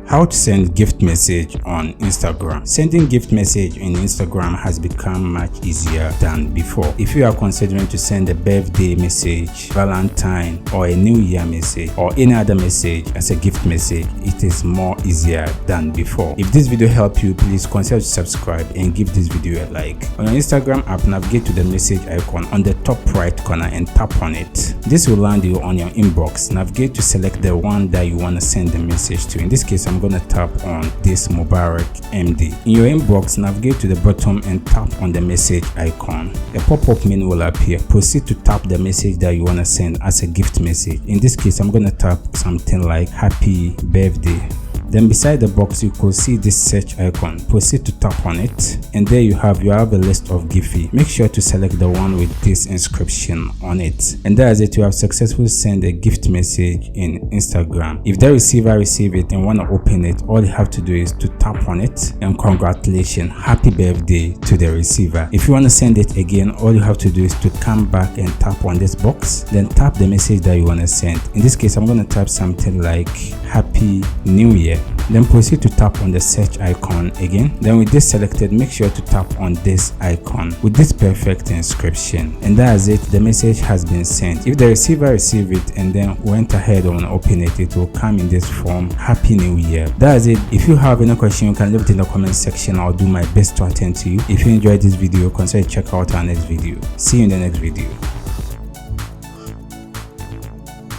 How to send gift message on Instagram. Sending gift message in Instagram has become much easier than before. If you are considering to send a birthday message, Valentine, or a New Year message, or any other message as a gift message, it is more easier than before. If this video helped you, please consider to subscribe and give this video a like. On your Instagram app, navigate to the message icon on the top right corner and tap on it. This will land you on your inbox. Navigate to select the one that you want to send the message to. In this case, I'm going to tap on this Mubarick MD. In your inbox, navigate to the bottom and tap on the message icon. A pop-up menu will appear. Proceed to tap the message that you want to send as a gift message. In this case, I'm going to tap something like happy birthday. Then beside the box, you could see this search icon. Proceed to tap on it, and there you have a list of Giphy. Make sure to select the one with this inscription on it. And that's it. You have successfully sent a gift message in Instagram. If the receiver receive it and want to open it, all you have to do is to tap on it and congratulations, happy birthday to the receiver. If you want to send it again, all you have to do is to come back and tap on this box, then tap the message that you want to send. In this case, I'm going to type something like happy new year. Then proceed to tap on the search icon again. Then with this selected, make sure to tap on this icon with this perfect inscription. And that's it. The message has been sent. If the receiver receive it and then went ahead and open it, it will come in this form, happy new year. That's it. If you have any question, you can leave it in the comment section. I'll do my best to attend to you. If you enjoyed this video, consider check out our next video. See you in the next video.